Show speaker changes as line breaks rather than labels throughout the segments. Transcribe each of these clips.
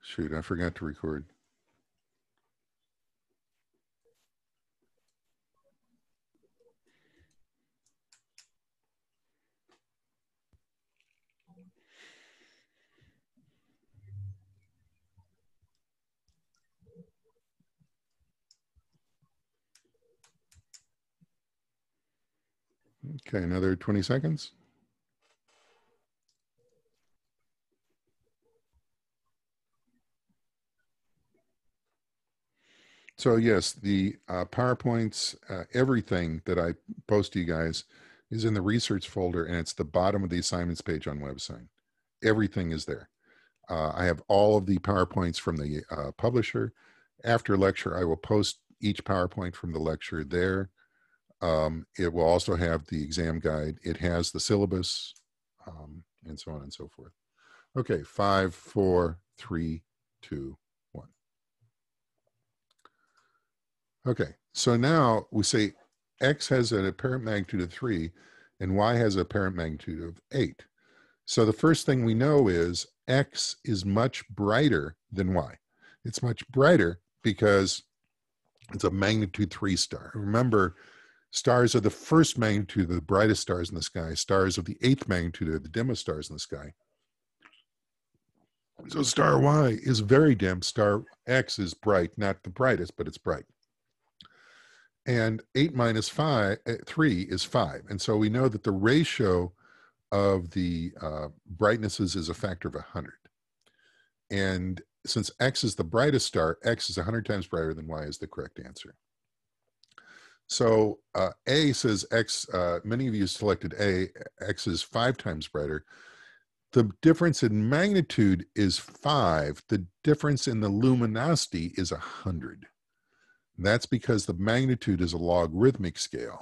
Shoot, I forgot to record. Okay, another 20 seconds. So yes, the PowerPoints, everything that I post to you guys is in the research folder, and it's the bottom of the assignments page on website. Everything is there. I have all of the PowerPoints from the publisher. After lecture, I will post each PowerPoint from the lecture there. It will also have the exam guide. It has the syllabus, and so on and so forth. Okay, 5, 4, 3, 2, 1. Okay, so now we say X has an apparent magnitude of 3 and Y has an apparent magnitude of 8. So the first thing we know is X is much brighter than Y. It's much brighter because it's a magnitude 3 star. Remember, stars are the first magnitude of the brightest stars in the sky. Stars of the 8th magnitude are the dimmest stars in the sky. So star Y is very dim. Star X is bright, not the brightest, but it's bright. And 8 minus 3 is 5. And so we know that the ratio of the brightnesses is a factor of 100. And since X is the brightest star, X is 100 times brighter than Y is the correct answer. So A says X, many of you selected A, X is 5 times brighter. The difference in magnitude is 5. The difference in the luminosity is 100. That's because the magnitude is a logarithmic scale.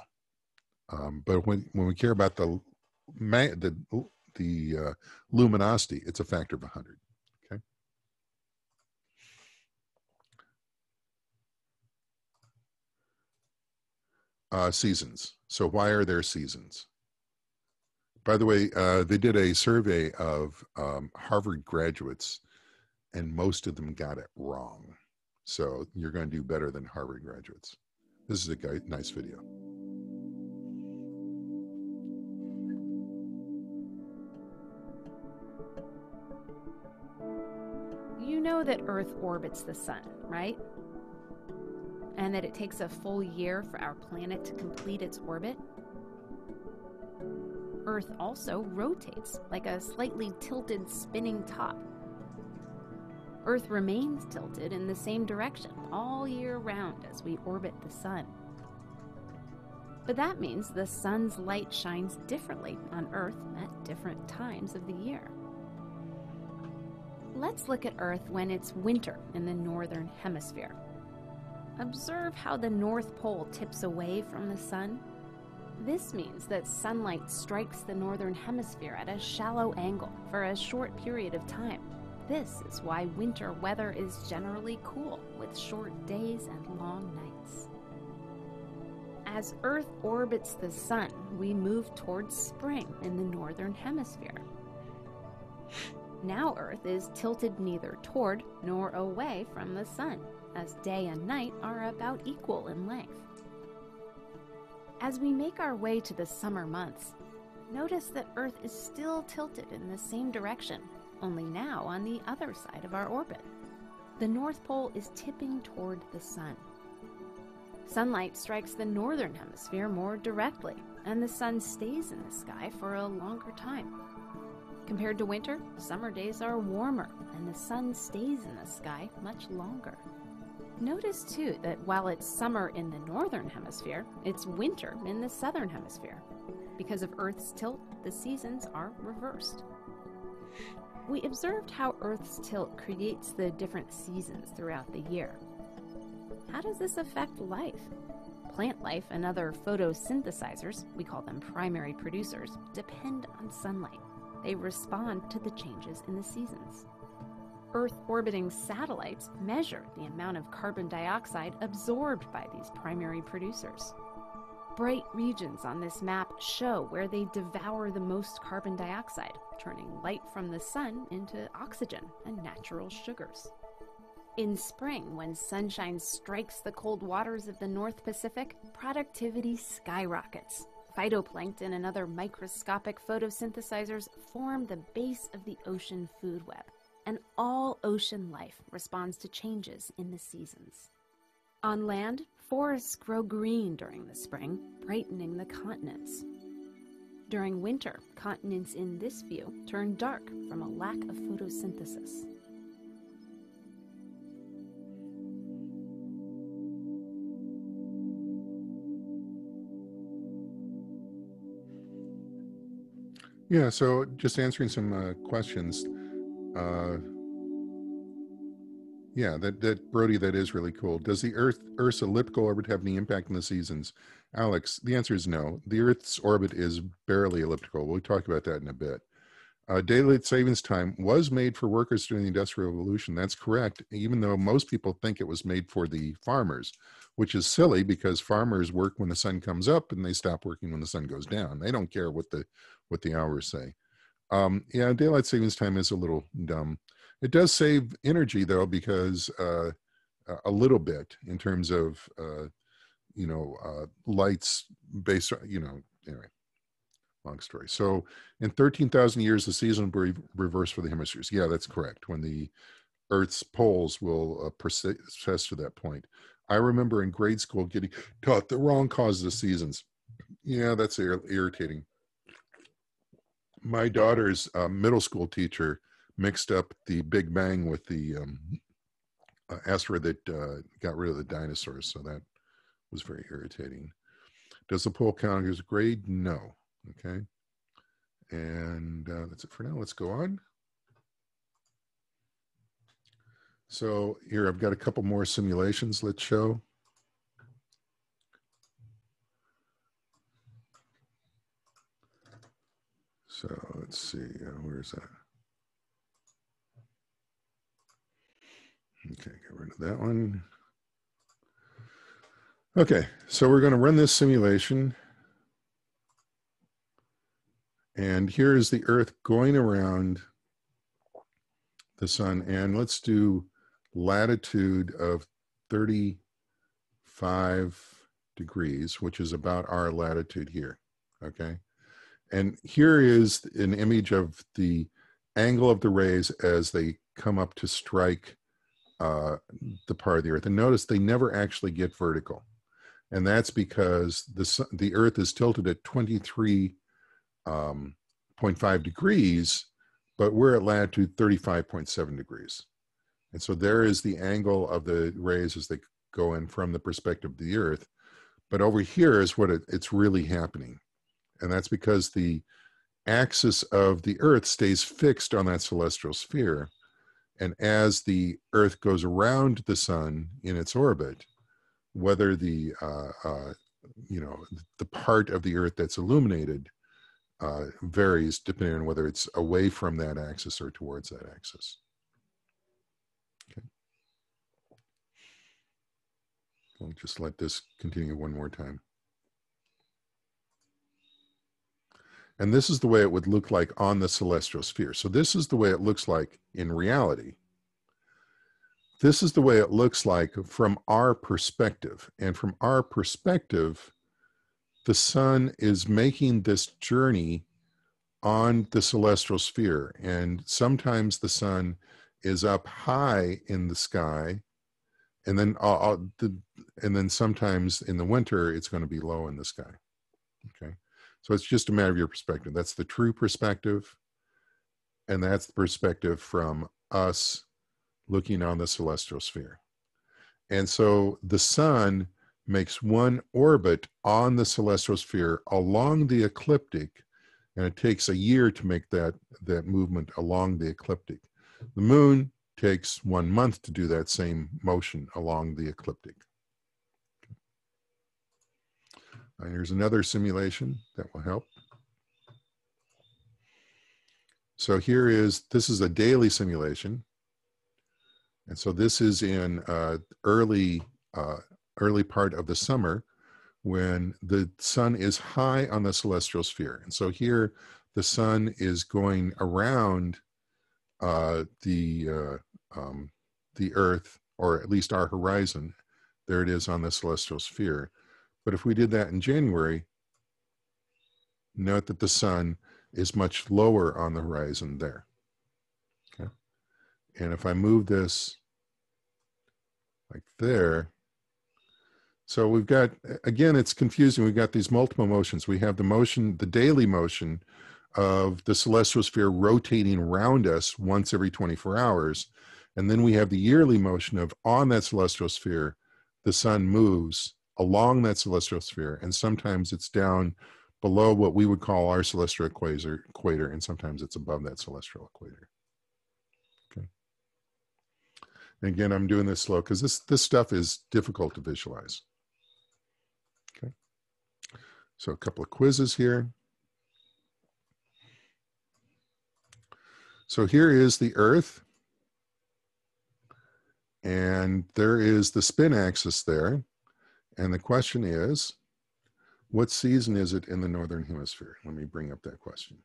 But when we care about the luminosity, it's a factor of 100. Okay. Seasons. So why are there seasons? By the way, they did a survey of Harvard graduates, and most of them got it wrong. So you're going to do better than Harvard graduates. This is a nice video.
You know that Earth orbits the sun, right? And that it takes a full year for our planet to complete its orbit? Earth also rotates like a slightly tilted spinning top. Earth remains tilted in the same direction all year round as we orbit the sun. But that means the sun's light shines differently on Earth at different times of the year. Let's look at Earth when it's winter in the northern hemisphere. Observe how the North Pole tips away from the sun. This means that sunlight strikes the northern hemisphere at a shallow angle for a short period of time. This is why winter weather is generally cool, with short days and long nights. As Earth orbits the sun, we move towards spring in the northern hemisphere. Now Earth is tilted neither toward nor away from the sun, as day and night are about equal in length. As we make our way to the summer months, notice that Earth is still tilted in the same direction, only now on the other side of our orbit. The North Pole is tipping toward the sun. Sunlight strikes the northern hemisphere more directly, and the sun stays in the sky for a longer time. Compared to winter, summer days are warmer, and the sun stays in the sky much longer. Notice, too, that while it's summer in the northern hemisphere, it's winter in the southern hemisphere. Because of Earth's tilt, the seasons are reversed. We observed how Earth's tilt creates the different seasons throughout the year. How does this affect life? Plant life and other photosynthesizers, we call them primary producers, depend on sunlight. They respond to the changes in the seasons. Earth-orbiting satellites measure the amount of carbon dioxide absorbed by these primary producers. Bright regions on this map show where they devour the most carbon dioxide, turning light from the sun into oxygen and natural sugars. In spring, when sunshine strikes the cold waters of the North Pacific, productivity skyrockets. Phytoplankton and other microscopic photosynthesizers form the base of the ocean food web, and all ocean life responds to changes in the seasons. On land, forests grow green during the spring, brightening the continents. During winter, continents in this view turn dark from a lack of photosynthesis.
Yeah, so just answering some questions. Yeah, that Brody, that is really cool. Does the Earth's elliptical orbit have any impact on the seasons? Alex, the answer is no. The Earth's orbit is barely elliptical. We'll talk about that in a bit. Daylight savings time was made for workers during the Industrial Revolution. That's correct, even though most people think it was made for the farmers, which is silly because farmers work when the sun comes up and they stop working when the sun goes down. They don't care what the hours say. Yeah, daylight savings time is a little dumb. It does save energy though, because a little bit in terms of lights based on, anyway, long story. So in 13,000 years, the season will be reversed for the hemispheres. Yeah, that's correct. When the Earth's poles will persist to that point. I remember in grade school getting taught the wrong causes of seasons. Yeah, that's irritating. My daughter's middle school teacher mixed up the Big Bang with the asteroid that got rid of the dinosaurs, so that was very irritating. Does the pole count as a grade? No. Okay. And that's it for now. Let's go on. So here I've got a couple more simulations. Let's show. So let's see, where is that? Okay, get rid of that one. Okay, so we're going to run this simulation. And here is the Earth going around the sun. And let's do latitude of 35 degrees, which is about our latitude here. Okay. And here is an image of the angle of the rays as they come up to strike the part of the Earth. And notice they never actually get vertical. And that's because the Earth is tilted at 23.5 degrees, but we're at latitude 35.7 degrees. And so there is the angle of the rays as they go in from the perspective of the Earth. But over here is what it's really happening. And that's because the axis of the Earth stays fixed on that celestial sphere. And as the Earth goes around the sun in its orbit, whether the part of the Earth that's illuminated varies depending on whether it's away from that axis or towards that axis. Okay. I'll just let this continue one more time. And this is the way it would look like on the celestial sphere. So this is the way it looks like in reality. This is the way it looks like from our perspective. And from our perspective, the sun is making this journey on the celestial sphere. And sometimes the sun is up high in the sky. And then sometimes in the winter, it's going to be low in the sky. Okay. So it's just a matter of your perspective. That's the true perspective. And that's the perspective from us looking on the celestial sphere. And so the sun makes one orbit on the celestial sphere along the ecliptic, and it takes a year to make that movement along the ecliptic. The moon takes 1 month to do that same motion along the ecliptic. Here's another simulation that will help. So this is a daily simulation. And so this is in early part of the summer when the sun is high on the celestial sphere. And so here the sun is going around the Earth, or at least our horizon. There it is on the celestial sphere. But if we did that in January, note that the sun is much lower on the horizon there. Okay. And if I move this like there, so we've got, again, it's confusing. We've got these multiple motions. We have the motion, the daily motion of the celestial sphere rotating around us once every 24 hours. And then we have the yearly motion of, on that celestial sphere, the sun moves along that celestial sphere. And sometimes it's down below what we would call our celestial equator, and sometimes it's above that celestial equator. Okay. And again, I'm doing this slow because this stuff is difficult to visualize. Okay. So a couple of quizzes here. So here is the Earth, and there is the spin axis there. And the question is, what season is it in the Northern Hemisphere? Let me bring up that question.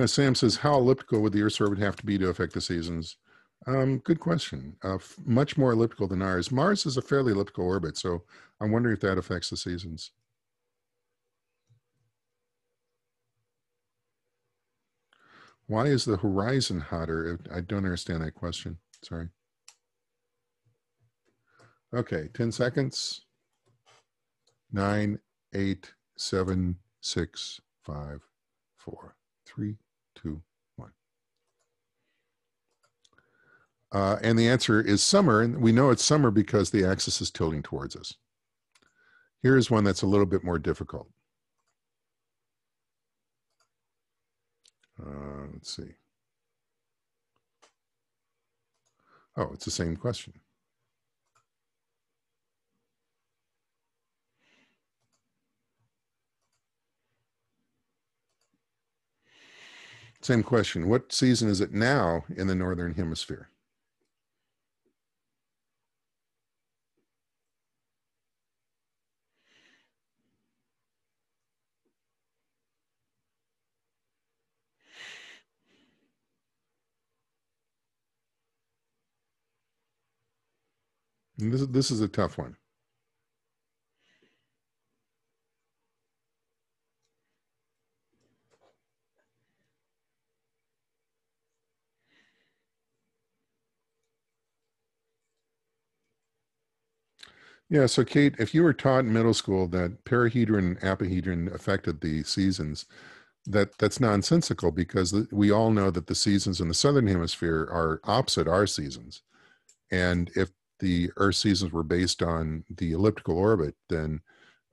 Sam says, how elliptical would the Earth's orbit have to be to affect the seasons? Good question. Much more elliptical than ours. Mars is a fairly elliptical orbit, so I'm wondering if that affects the seasons. Why is the horizon hotter? I don't understand that question. Sorry. Okay, 10 seconds. 9, 8, 7, 6, 5, 4, 3, 2, 1. And the answer is summer. And we know it's summer because the axis is tilting towards us. Here's one that's a little bit more difficult. Let's see. Oh, it's the same question. Same question. What season is it now in the Northern Hemisphere? And this is a tough one. Yeah, so Kate, if you were taught in middle school that perihedron and apihedron affected the seasons, that's nonsensical, because we all know that the seasons in the Southern Hemisphere are opposite our seasons. And if the Earth seasons were based on the elliptical orbit, then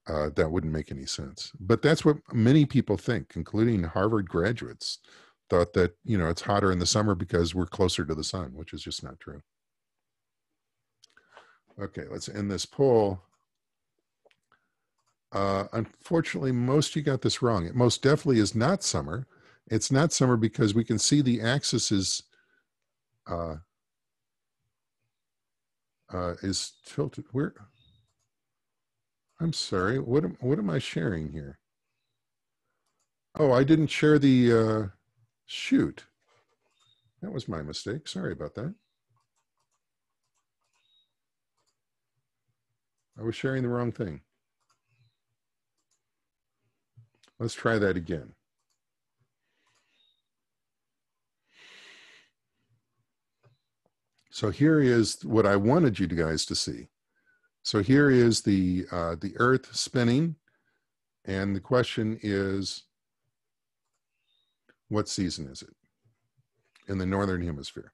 that wouldn't make any sense. But that's what many people think, including Harvard graduates, thought that, you know, it's hotter in the summer because we're closer to the sun, which is just not true. Okay, let's end this poll. Unfortunately, most of you got this wrong. It most definitely is not summer. It's not summer because we can see the axis is tilted. Where? I'm sorry. What am I sharing here? Oh, I didn't share the shoot. That was my mistake. Sorry about that. I was sharing the wrong thing. Let's try that again. So here is what I wanted you guys to see. So here is the Earth spinning, and the question is, what season is it in the Northern Hemisphere?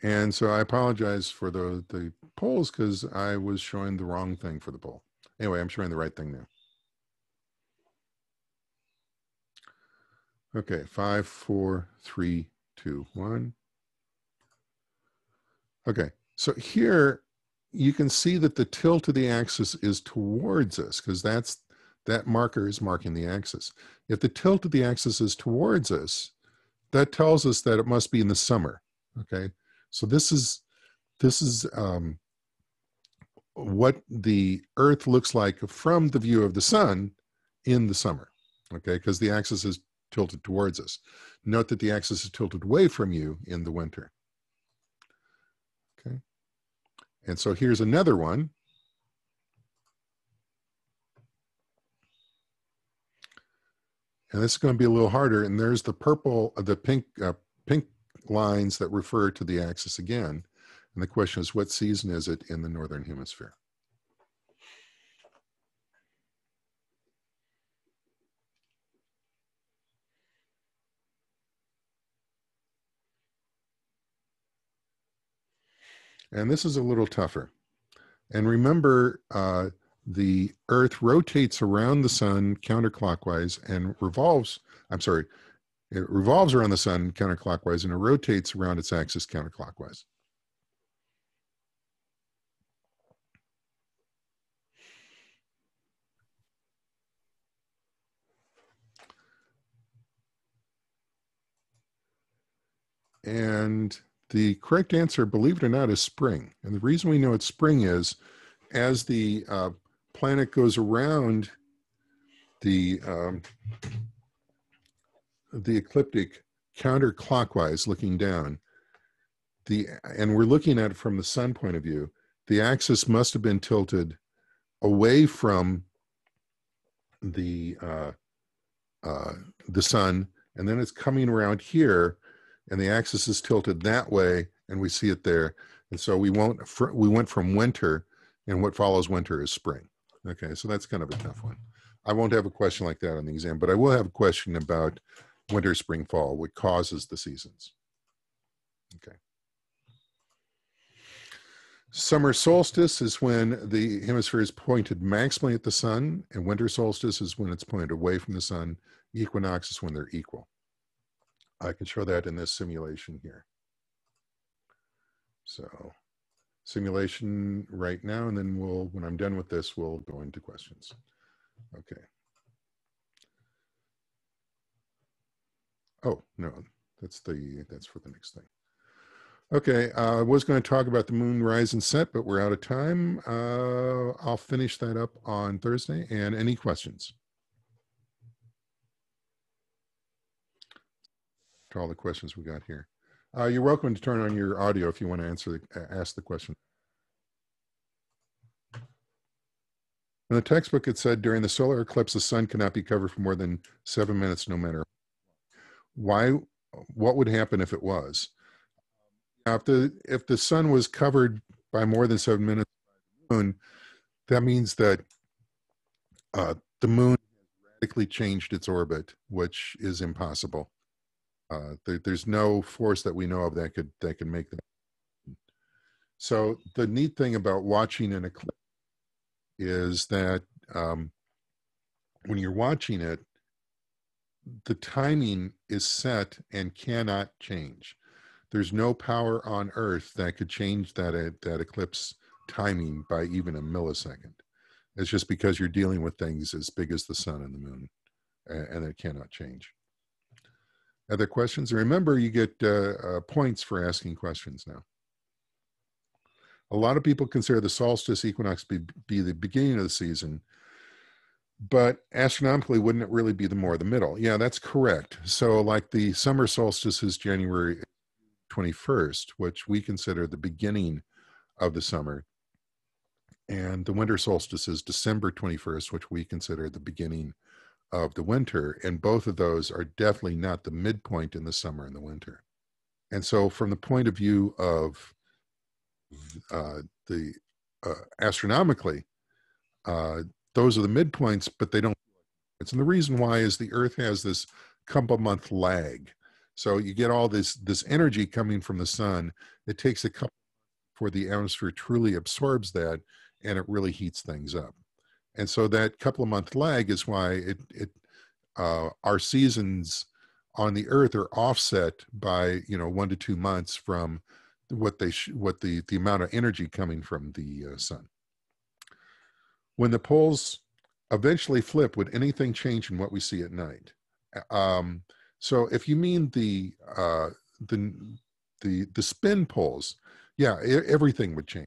And so I apologize for the polls because I was showing the wrong thing for the poll. Anyway, I'm showing the right thing now. Okay, 5, 4, 3, 2, 1. Okay, so here you can see that the tilt of the axis is towards us because that marker is marking the axis. If the tilt of the axis is towards us, that tells us that it must be in the summer. Okay, so this is what the Earth looks like from the view of the sun in the summer. Okay, because the axis is tilted towards us. Note that the axis is tilted away from you in the winter. Okay, and so here's another one. And this is going to be a little harder. And there's the pink lines that refer to the axis again. And the question is, what season is it in the Northern Hemisphere? And this is a little tougher. And remember, the Earth rotates around the sun counterclockwise and revolves, it revolves around the sun counterclockwise and it rotates around its axis counterclockwise. And the correct answer, believe it or not, is spring. And the reason we know it's spring is as the planet goes around the ecliptic counterclockwise looking down, and we're looking at it from the sun point of view, the axis must have been tilted away from the sun, and then it's coming around here, and the axis is tilted that way, and we see it there. And so we went from winter, and what follows winter is spring. Okay, so that's kind of a tough one. I won't have a question like that on the exam, but I will have a question about winter, spring, fall, what causes the seasons. Okay. Summer solstice is when the hemisphere is pointed maximally at the sun, and winter solstice is when it's pointed away from the sun. Equinox is when they're equal. I can show that in this simulation here. So simulation right now, and then when I'm done with this, we'll go into questions. Okay. Oh, no, that's for the next thing. Okay, I was going to talk about the moon rise and set, but we're out of time. I'll finish that up on Thursday. And any questions? To all the questions we got here. You're welcome to turn on your audio if you want to ask the question. In the textbook, it said during the solar eclipse, the sun cannot be covered for more than 7 minutes, no matter why. What would happen if it was? Now, if the sun was covered by more than 7 minutes by the moon, that means that the moon radically changed its orbit, which is impossible. There's no force that we know of that could make that. So the neat thing about watching an eclipse is that when you're watching it, the timing is set and cannot change. There's no power on Earth that could change that eclipse timing by even a millisecond. It's just because you're dealing with things as big as the sun and the moon, and it cannot change. Other questions? Remember, you get points for asking questions now. A lot of people consider the solstice equinox be the beginning of the season, but astronomically, wouldn't it really be the middle? Yeah, that's correct. So like the summer solstice is January 21st, which we consider the beginning of the summer. And the winter solstice is December 21st, which we consider the beginning of the winter. And both of those are definitely not the midpoint in the summer and the winter. And so from the point of view of astronomically, those are the midpoints, but they don't. And the reason why is the Earth has this couple month lag. So you get all this energy coming from the sun. It takes a couple before the atmosphere truly absorbs that, and it really heats things up. And so that couple of month lag is why our seasons on the Earth are offset by 1 to 2 months from what the amount of energy coming from the sun. When the poles eventually flip, would anything change in what we see at night? So if you mean the spin poles, yeah, everything would change.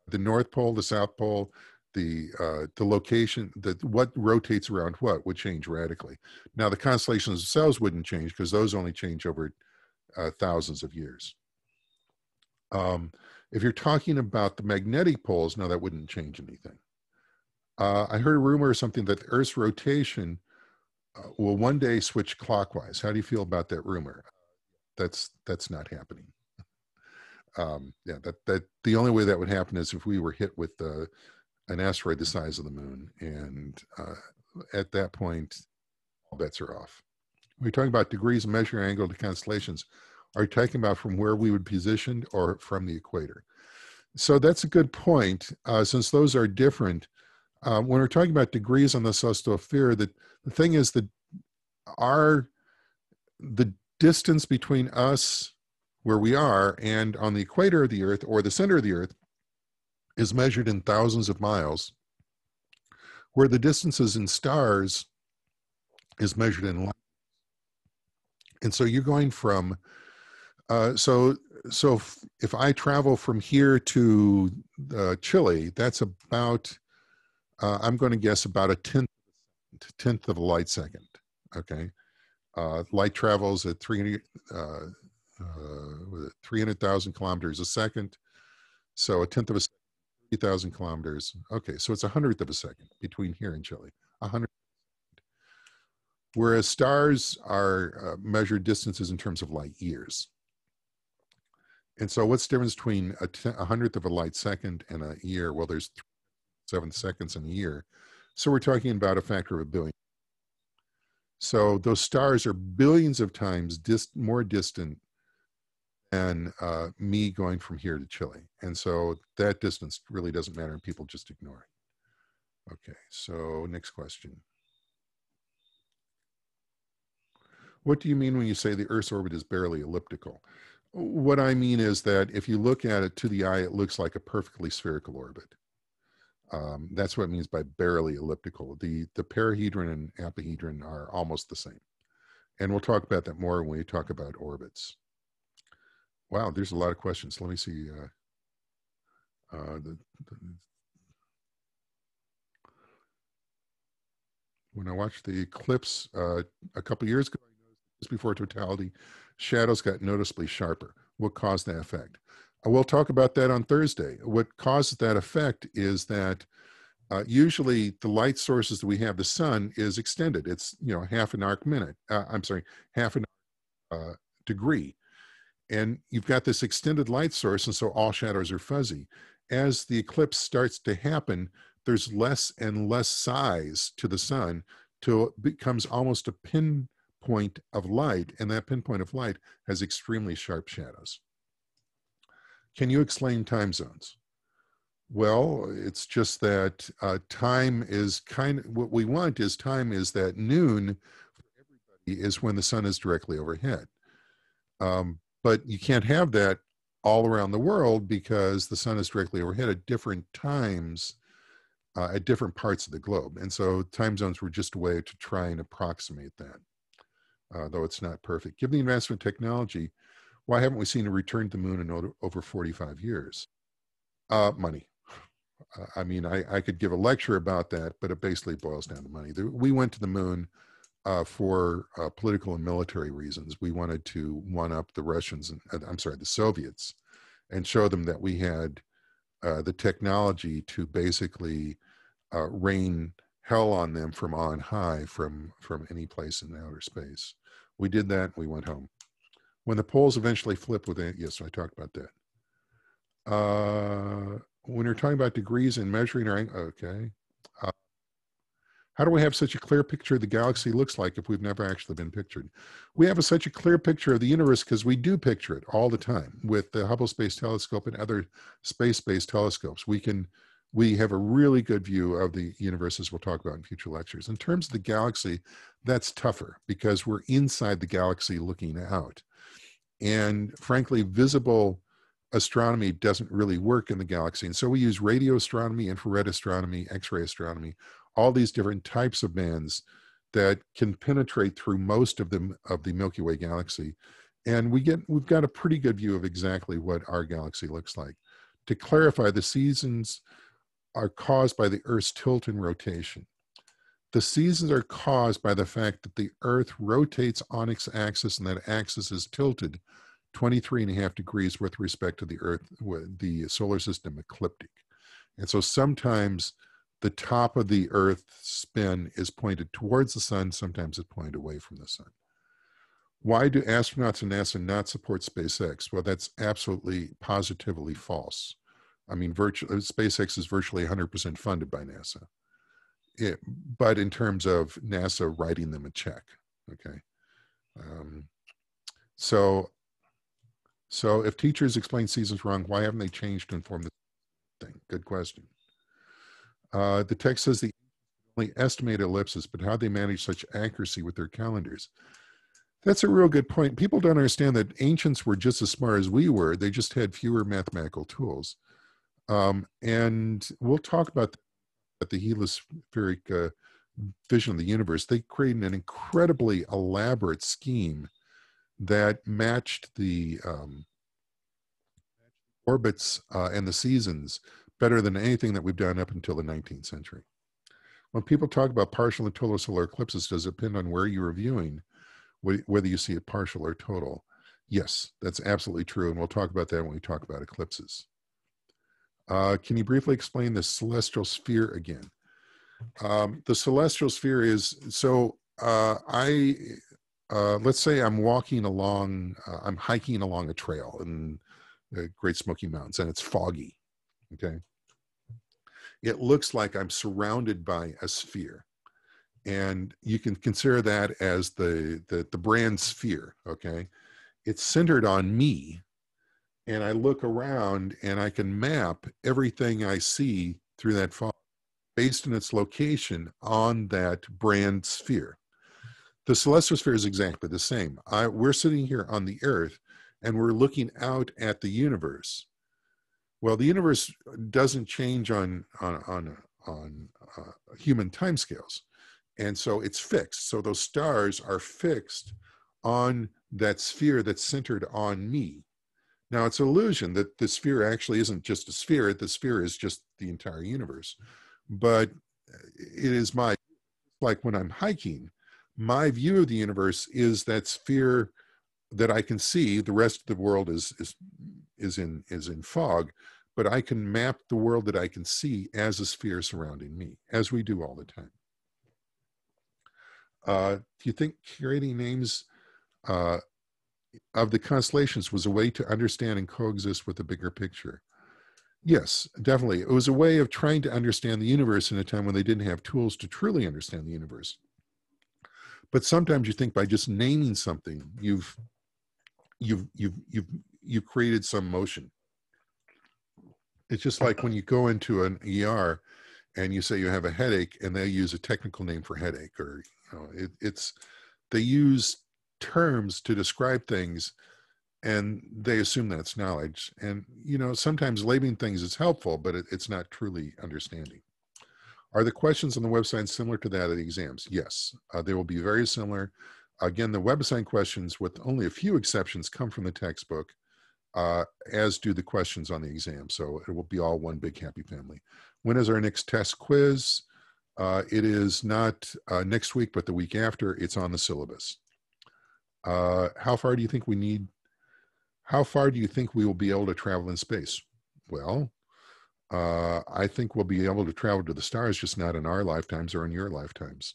The North Pole, the South Pole, the location, what rotates around what would change radically. Now the constellations themselves wouldn't change because those only change over thousands of years. If you're talking about the magnetic poles, no, that wouldn't change anything. I heard a rumor or something that the Earth's rotation will one day switch clockwise. How do you feel about that rumor? That's not happening. Yeah, that the only way that would happen is if we were hit with an asteroid the size of the moon, and at that point, all bets are off. We're talking about degrees of measuring angle to constellations. Are you talking about from where we would be positioned or from the equator? So that's a good point. Since those are different, when we're talking about degrees on the celestial sphere, the thing is that the distance between us where we are and on the equator of the Earth or the center of the Earth is measured in thousands of miles, where the distances in stars is measured in light. And so you're going from so if I travel from here to Chile, that's about I'm going to guess about a tenth of a light second. Okay, light travels at 300,000 kilometers a second, so a tenth of a second, 30,000 kilometers. Okay, so it's 100th of a second between here and Chile. 100. Whereas stars are measured distances in terms of light years. And so what's the difference between a 100th of a light second and a year? Well, there's 7 seconds in a year. So we're talking about a factor of a billion. So those stars are billions of times more distant than me going from here to Chile. And so that distance really doesn't matter, and people just ignore it. Okay, so next question. What do you mean when you say the Earth's orbit is barely elliptical? What I mean is that if you look at it to the eye, it looks like a perfectly spherical orbit. That's what it means by barely elliptical. The perihedron and apihedron are almost the same. And we'll talk about that more when we talk about orbits. Wow, there's a lot of questions. Let me see. When I watched the eclipse a couple years ago, just before totality, shadows got noticeably sharper. What caused that effect? We'll talk about that on Thursday. What causes that effect is that usually the light sources that we have, the sun, is extended. It's half an arc minute. Half an degree. And you've got this extended light source, and so all shadows are fuzzy. As the eclipse starts to happen, there's less and less size to the sun till it becomes almost a pinpoint of light, and that pinpoint of light has extremely sharp shadows. Can you explain time zones? Well, it's just that time is what we want is time is that noon for everybody is when the sun is directly overhead. But you can't have that all around the world because the sun is directly overhead at different times at different parts of the globe. And so time zones were just a way to try and approximate that, though it's not perfect. Given the advancement of technology, why haven't we seen a return to the moon in over 45 years? Money. I mean, I could give a lecture about that, but it basically boils down to money. We went to the moon for political and military reasons. We wanted to one-up the Russians, the Soviets, and show them that we had the technology to basically rain hell on them from on high, from any place in outer space. We did that. We went home. When the poles eventually flip with it, yes, I talked about that. When you're talking about degrees and measuring our, okay. How do we have such a clear picture of the galaxy looks like if we've never actually been pictured? We have such a clear picture of the universe because we do picture it all the time with the Hubble Space Telescope and other space-based telescopes. We have a really good view of the universe, as we'll talk about in future lectures. In terms of the galaxy, that's tougher because we're inside the galaxy looking out. And frankly, visible astronomy doesn't really work in the galaxy. And so we use radio astronomy, infrared astronomy, X-ray astronomy, all these different types of bands that can penetrate through most of the Milky Way galaxy. And we've got a pretty good view of exactly what our galaxy looks like. To clarify, the seasons are caused by the Earth's tilt and rotation. The seasons are caused by the fact that the Earth rotates on its axis, and that axis is tilted 23.5 degrees with respect to the Earth, the solar system ecliptic. And so sometimes the top of the Earth's spin is pointed towards the sun, sometimes it's pointed away from the sun. Why do astronauts and NASA not support SpaceX? Well, that's absolutely positively false. I mean, SpaceX is virtually 100% funded by NASA. But in terms of NASA writing them a check, okay? So if teachers explain seasons wrong, why haven't they changed to inform the thing? Good question. The text says they only estimate ellipses, but how they manage such accuracy with their calendars? That's a real good point. People don't understand that ancients were just as smart as we were. They just had fewer mathematical tools. And we'll talk about the heliospheric vision of the universe. They created an incredibly elaborate scheme that matched the orbits and the seasons better than anything that we've done up until the 19th century. When people talk about partial and total solar eclipses, does it depend on where you're viewing, whether you see it partial or total? Yes, that's absolutely true, and we'll talk about that when we talk about eclipses. Can you briefly explain the celestial sphere again? The celestial sphere is, so let's say I'm walking along, I'm hiking along a trail in the Great Smoky Mountains, and it's foggy, okay? It looks like I'm surrounded by a sphere. And you can consider that as the brand sphere, okay? It's centered on me. And I look around and I can map everything I see through that fog based on its location on that brand sphere. The celestial sphere is exactly the same. We're sitting here on the Earth and we're looking out at the universe. Well, the universe doesn't change on human timescales. And so it's fixed. So those stars are fixed on that sphere that's centered on me. Now, it's an illusion that the sphere actually isn't just a sphere. The sphere is just the entire universe. But it is like when I'm hiking, my view of the universe is that sphere that I can see. The rest of the world is in fog, but I can map the world that I can see as a sphere surrounding me, as we do all the time. Do you think creating names of the constellations was a way to understand and coexist with the bigger picture? Yes, definitely. It was a way of trying to understand the universe in a time when they didn't have tools to truly understand the universe. But sometimes you think by just naming something, you've created some motion. It's just like when you go into an ER and you say you have a headache, and they use a technical name for headache, or they use terms to describe things, and they assume that's knowledge. And sometimes labeling things is helpful, but it's not truly understanding. Are the questions on the website similar to that of the exams? Yes, they will be very similar. Again, the website questions, with only a few exceptions, come from the textbook, as do the questions on the exam. So it will be all one big happy family. When is our next test quiz? It is not next week, but the week after. It's on the syllabus. How far do you think we will be able to travel in space? Well, I think we'll be able to travel to the stars, just not in our lifetimes or in your lifetimes.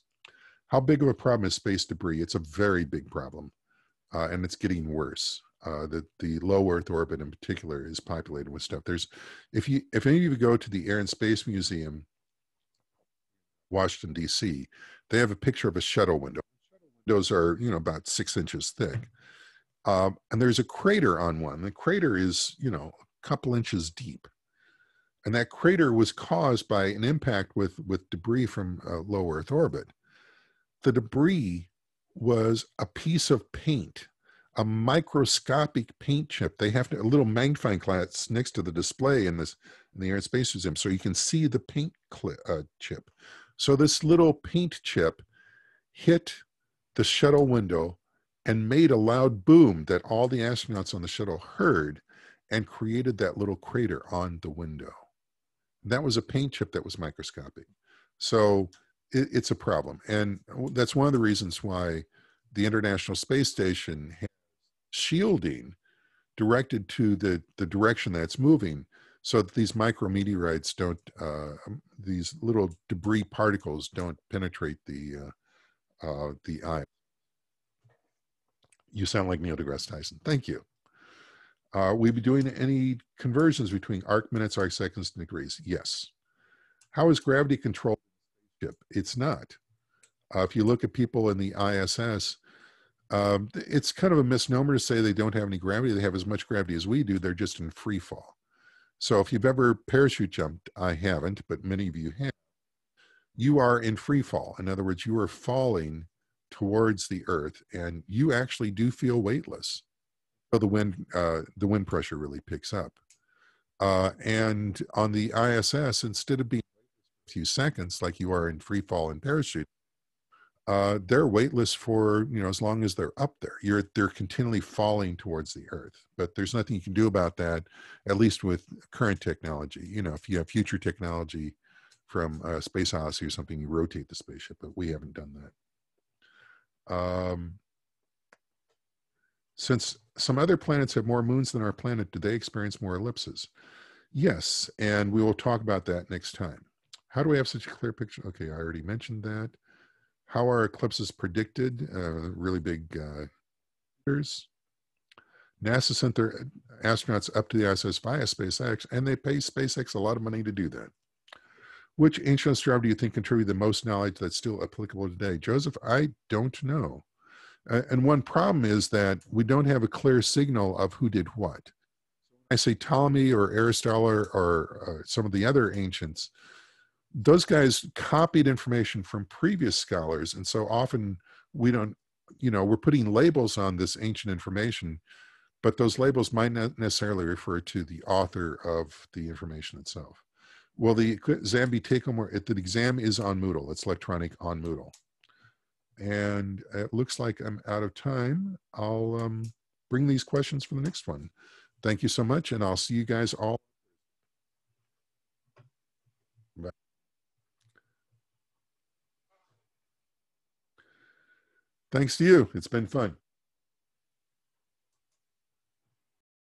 How big of a problem is space debris? It's a very big problem, and it's getting worse. The low Earth orbit in particular is populated with stuff. If any of you go to the Air and Space Museum, Washington, D.C., they have a picture of a shuttle window. Windows are, about 6 inches thick. And there's a crater on one. The crater is, a couple inches deep. And that crater was caused by an impact with debris from low Earth orbit. The debris was a piece of paint, a microscopic paint chip. They have a little magnifying glass next to the display in the Air and Space Museum, so you can see the paint chip. So this little paint chip hit the shuttle window and made a loud boom that all the astronauts on the shuttle heard, and created that little crater on the window. That was a paint chip that was microscopic. So it's a problem. And that's one of the reasons why the International Space Station has shielding directed to the direction that it's moving, so that these micrometeorites don't, these little debris particles don't penetrate the eye. You sound like Neil deGrasse Tyson. Thank you. We be doing any conversions between arc minutes, arc seconds, and degrees? Yes. How is gravity controlled? It's not. If you look at people in the ISS, it's kind of a misnomer to say they don't have any gravity. They have as much gravity as we do. They're just in free fall. So if you've ever parachute jumped, I haven't, but many of you have, you are in free fall. In other words, you are falling towards the Earth, and you actually do feel weightless. So the wind pressure really picks up. And on the ISS, instead of being a few seconds like you are in free fall and parachute, they're weightless for, as long as they're up there. They're continually falling towards the Earth. But there's nothing you can do about that, at least with current technology. If you have future technology from Space Odyssey or something, you rotate the spaceship, but we haven't done that. Since some other planets have more moons than our planet, do they experience more ellipses? Yes, and we will talk about that next time. How do we have such a clear picture? Okay, I already mentioned that. How are eclipses predicted? Really big NASA sent their astronauts up to the ISS via SpaceX, and they pay SpaceX a lot of money to do that. Which ancient astronomer do you think contributed the most knowledge that's still applicable today? Joseph, I don't know. And one problem is that we don't have a clear signal of who did what. I say Ptolemy or Aristotle or some of the other ancients, those guys copied information from previous scholars. And so often we don't, we're putting labels on this ancient information, but those labels might not necessarily refer to the author of the information itself. Well, the exam be taken, the exam is on Moodle. It's electronic on Moodle. And it looks like I'm out of time. I'll bring these questions for the next one. Thank you so much, and I'll see you guys all. Bye. Thanks to you. It's been fun.